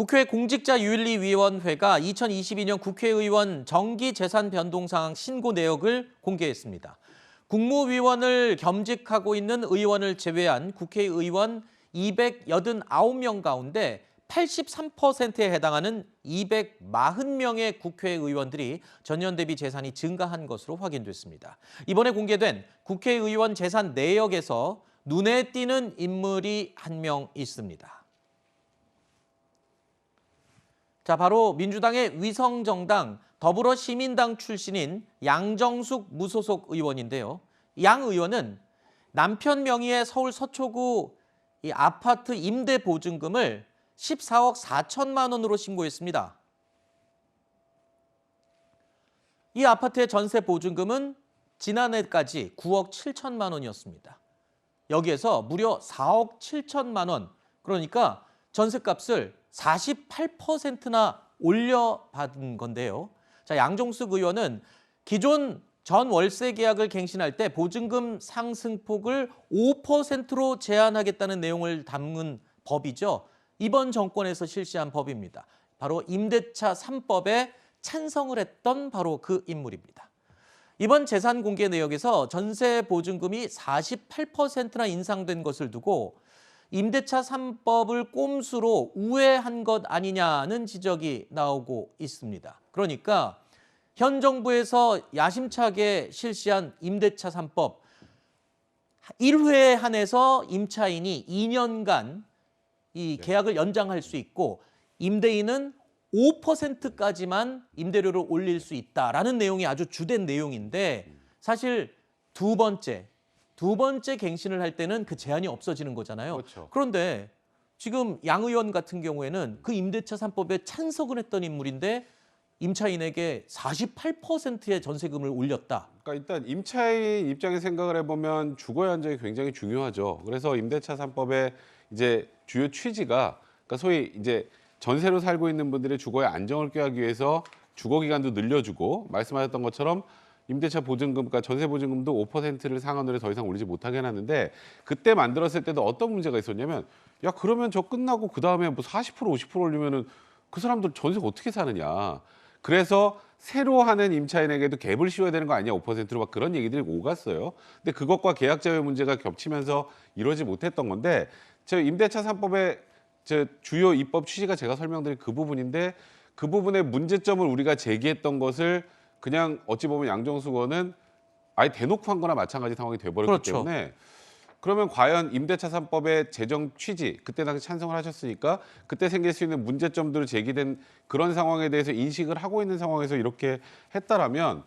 국회 공직자윤리위원회가 2022년 국회의원 정기재산 변동 사항 신고 내역을 공개했습니다. 국무위원을 겸직하고 있는 의원을 제외한 국회의원 289명 가운데 83%에 해당하는 240명의 국회의원들이 전년 대비 재산이 증가한 것으로 확인됐습니다. 이번에 공개된 국회의원 재산 내역에서 눈에 띄는 인물이 한 명 있습니다. 자, 바로 민주당의 위성정당 더불어시민당 출신인 양정숙 무소속 의원인데요. 양 의원은 남편 명의의 서울 서초구 이 아파트 임대 보증금을 14억 4천만 원으로 신고했습니다. 이 아파트의 전세 보증금은 지난해까지 9억 7천만 원이었습니다. 여기에서 무려 4억 7천만 원, 그러니까 전세값을 48%나 올려받은 건데요. 자, 양정숙 의원은 기존 전 월세 계약을 갱신할 때 보증금 상승폭을 5%로 제한하겠다는 내용을 담은 법이죠. 이번 정권에서 실시한 법입니다. 바로 임대차 3법에 찬성을 했던 바로 그 인물입니다. 이번 재산 공개 내역에서 전세 보증금이 48%나 인상된 것을 두고 임대차 3법을 꼼수로 우회한 것 아니냐는 지적이 나오고 있습니다. 그러니까 현 정부에서 야심차게 실시한 임대차 3법 1회에 한해서 임차인이 2년간 이 계약을 연장할 수 있고 임대인은 5%까지만 임대료를 올릴 수 있다라는 내용이 아주 주된 내용인데 사실 두 번째 갱신을 할 때는 그 제한이 없어지는 거잖아요. 그렇죠. 그런데 지금 양 의원 같은 경우에는 그 임대차 3법에 찬성을 했던 인물인데 임차인에게 48%의 전세금을 올렸다. 그러니까 일단 임차인 입장에 생각을 해보면 주거의 안정이 굉장히 중요하죠. 그래서 임대차 3법의 이제 주요 취지가 그러니까 소위 이제 전세로 살고 있는 분들의 주거의 안정을 꾀하기 위해서 주거 기간도 늘려주고 말씀하셨던 것처럼 임대차 보증금, 그러니까 전세 보증금도 5%를 상한으로 더 이상 올리지 못하게 해놨는데 그때 만들었을 때도 어떤 문제가 있었냐면 야 그러면 저 끝나고 그 다음에 뭐 40% 50% 올리면은 그 사람들 전세가 어떻게 사느냐. 그래서 새로 하는 임차인에게도 갭을 씌워야 되는 거 아니냐 5%로 막 그런 얘기들이 오갔어요. 근데 그것과 계약 제외 문제가 겹치면서 이루어지지 못했던 건데 저 임대차 3법의 저 주요 입법 취지가 제가 설명드린 그 부분인데 그 부분의 문제점을 우리가 제기했던 것을 그냥 어찌 보면 양정숙 의원은 아예 대놓고 한 거나 마찬가지 상황이 돼버렸기 그렇죠. 때문에 그러면 과연 임대차 3법의 제정 취지, 그때 당시 찬성을 하셨으니까 그때 생길 수 있는 문제점들을 제기된 그런 상황에 대해서 인식을 하고 있는 상황에서 이렇게 했다라면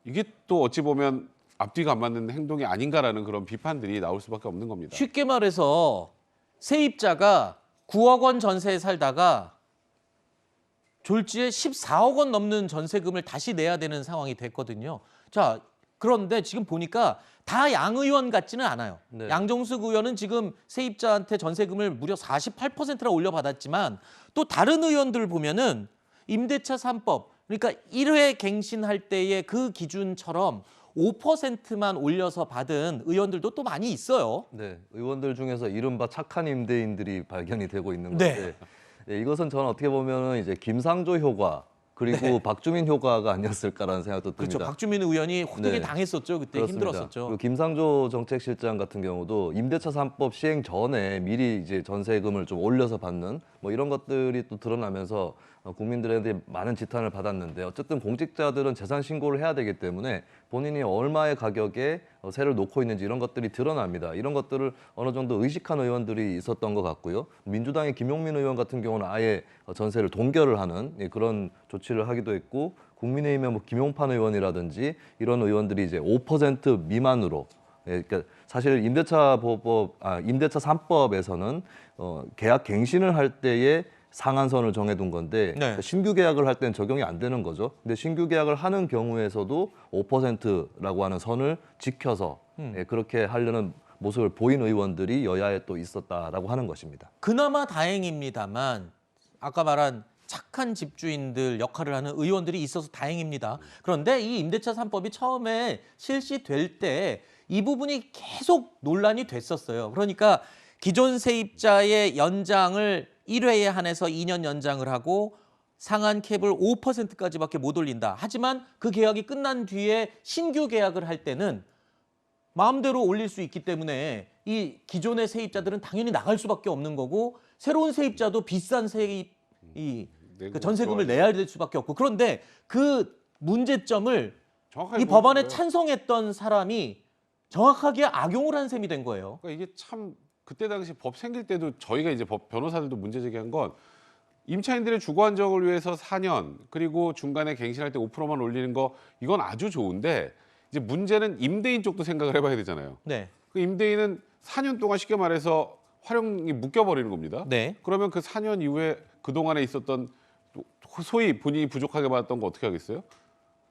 이게 또 어찌 보면 앞뒤가 안 맞는 행동이 아닌가라는 그런 비판들이 나올 수밖에 없는 겁니다. 쉽게 말해서 세입자가 9억 원 전세에 살다가 졸지에 14억 원 넘는 전세금을 다시 내야 되는 상황이 됐거든요. 자, 그런데 지금 보니까 다 양 의원 같지는 않아요. 네. 양정숙 의원은 지금 세입자한테 전세금을 무려 48%나 올려받았지만 또 다른 의원들 보면은 임대차 3법, 그러니까 1회 갱신할 때의 그 기준처럼 5%만 올려서 받은 의원들도 또 많이 있어요. 네, 의원들 중에서 이른바 착한 임대인들이 발견이 되고 있는 네. 건데 이것은 저는 어떻게 보면 이제 김상조 효과 그리고 네. 박주민 효과가 아니었을까라는 생각도 듭니다. 그렇죠. 박주민 의원이 호되게 네. 당했었죠. 그때 그렇습니다. 힘들었었죠. 그리고 김상조 정책실장 같은 경우도 임대차 3법 시행 전에 미리 이제 전세금을 좀 올려서 받는 뭐 이런 것들이 또 드러나면서 국민들한테 많은 지탄을 받았는데 어쨌든 공직자들은 재산 신고를 해야 되기 때문에 본인이 얼마의 가격에 세를 놓고 있는지 이런 것들이 드러납니다. 이런 것들을 어느 정도 의식한 의원들이 있었던 것 같고요. 민주당의 김용민 의원 같은 경우는 아예 전세를 동결을 하는 그런 조치를 하기도 했고 국민의힘의 뭐 김용판 의원이라든지 이런 의원들이 이제 5% 미만으로 그러니까 사실 임대차 3법에서는 계약 갱신을 할 때에 상한선을 정해둔 건데 네. 신규 계약을 할 때는 적용이 안 되는 거죠. 근데 신규 계약을 하는 경우에서도 5%라고 하는 선을 지켜서 그렇게 하려는 모습을 보인 의원들이 여야에 또 있었다라고 하는 것입니다. 그나마 다행입니다만 아까 말한 착한 집주인들 역할을 하는 의원들이 있어서 다행입니다. 그런데 이 임대차 3법이 처음에 실시될 때 이 부분이 계속 논란이 됐었어요. 그러니까 기존 세입자의 연장을 1회에 한해서 2년 연장을 하고 상한 캡을 5%까지밖에 못 올린다. 하지만 그 계약이 끝난 뒤에 신규 계약을 할 때는 마음대로 올릴 수 있기 때문에 이 기존의 세입자들은 당연히 나갈 수밖에 없는 거고 새로운 세입자도 비싼 세입 그 전세금을 내야 될 수밖에 없고 그런데 그 문제점을 이 법안에 찬성했던 사람이 정확하게 악용을 한 셈이 된 거예요. 그러니까 이게 참 그때 당시 법 생길 때도 저희가 이제 변호사들도 문제 제기한 건 임차인들의 주거 안정을 위해서 4년 그리고 중간에 갱신할 때 5%만 올리는 거 이건 아주 좋은데 이제 문제는 임대인 쪽도 생각을 해봐야 되잖아요. 네. 그 임대인은 4년 동안 쉽게 말해서 활용이 묶여버리는 겁니다. 네. 그러면 그 4년 이후에 그동안에 있었던 소위 본인이 부족하게 받았던 거 어떻게 하겠어요?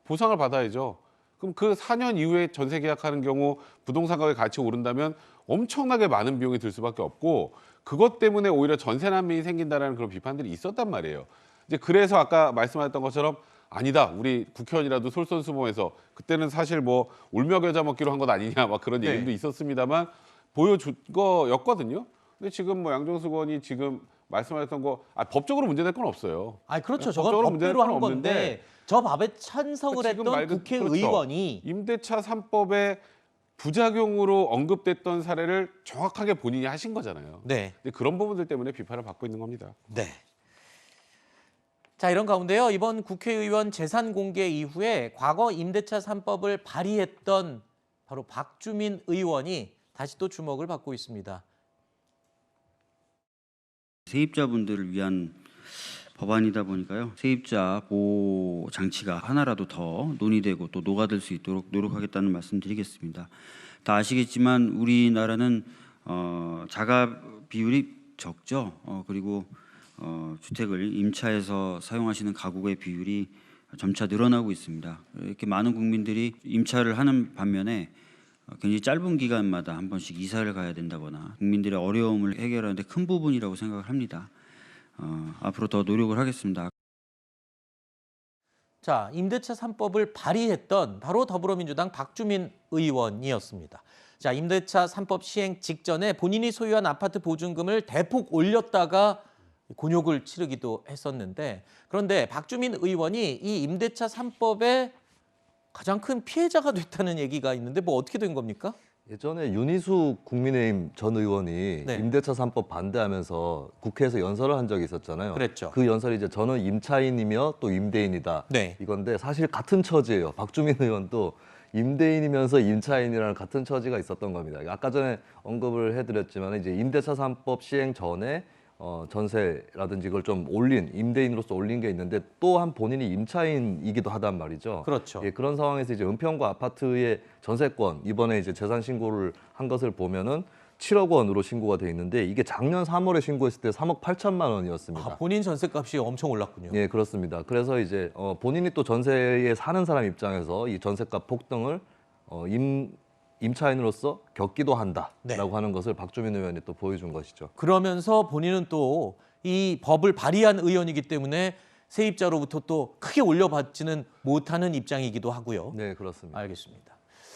보상을 받아야죠. 그럼 그 4년 이후에 전세 계약하는 경우 부동산 가격이 같이 오른다면 엄청나게 많은 비용이 들 수밖에 없고 그것 때문에 오히려 전세 난민이 생긴다라는 그런 비판들이 있었단 말이에요. 이제 그래서 아까 말씀하셨던 것처럼 아니다. 우리 국회의원이라도 솔선수범해서 그때는 사실 뭐 울며 겨자 먹기로 한 것 아니냐 막 그런 네. 얘기도 있었습니다만 보여준 거였거든요. 근데 지금 뭐 양정숙 의원이 지금 말씀하셨던 거 법적으로 문제될 건 없어요. 아 그렇죠. 법적으로 저건 문제될 법대로 건 한 건데 없는데 저 법에 찬성을 지금 말 했던 그대로 국회의원이 임대차 3법의 부작용으로 언급됐던 사례를 정확하게 본인이 하신 거잖아요. 네. 근데 그런 부분들 때문에 비판을 받고 있는 겁니다. 네. 자, 이런 가운데요. 이번 국회의원 재산 공개 이후에 과거 임대차 3법을 발의했던 바로 박주민 의원이 다시 또 주목을 받고 있습니다. 세입자분들을 위한 법안이다 보니까요. 세입자 보호 장치가 하나라도 더 논의되고 또 녹아들 수 있도록 노력하겠다는 말씀드리겠습니다. 다 아시겠지만 우리나라는 자가 비율이 적죠. 그리고 주택을 임차해서 사용하시는 가구의 비율이 점차 늘어나고 있습니다. 이렇게 많은 국민들이 임차를 하는 반면에 굉장히 짧은 기간마다 한 번씩 이사를 가야 된다거나 국민들의 어려움을 해결하는데 큰 부분이라고 생각을 합니다. 앞으로 더 노력을 하겠습니다. 자, 임대차 3법을 발의했던 바로 더불어민주당 박주민 의원이었습니다. 자, 임대차 3법 시행 직전에 본인이 소유한 아파트 보증금을 대폭 올렸다가 곤욕을 치르기도 했었는데 그런데 박주민 의원이 이 임대차 3법의 가장 큰 피해자가 됐다는 얘기가 있는데 뭐 어떻게 된 겁니까? 예전에 윤희수 국민의힘 전 의원이 네. 임대차 3법 반대하면서 국회에서 연설을 한 적이 있었잖아요. 그랬죠. 그 연설이 이제 저는 임차인이며 또 임대인이다. 네. 이건데 사실 같은 처지예요. 박주민 의원도 임대인이면서 임차인이라는 같은 처지가 있었던 겁니다. 아까 전에 언급을 해드렸지만 이제 임대차 3법 시행 전에 전세라든지 이걸 좀 올린 임대인으로서 올린 게 있는데 또한 본인이 임차인이기도 하단 말이죠. 그렇죠. 예, 그런 상황에서 이제 은평구 아파트의 전세권 이번에 이제 재산 신고를 한 것을 보면은 7억 원으로 신고가 돼 있는데 이게 작년 3월에 신고했을 때 3억 8천만 원이었습니다. 아, 본인 전세값이 엄청 올랐군요. 예, 그렇습니다. 그래서 이제 본인이 또 전세에 사는 사람 입장에서 이 전세값 폭등을 임차인으로서 겪기도 한다라고 네. 하는 것을 박주민 의원이 또 보여준 것이죠. 그러면서 본인은 또 이 법을 발의한 의원이기 때문에 세입자로부터 또 크게 올려받지는 못하는 입장이기도 하고요. 네, 그렇습니다. 알겠습니다.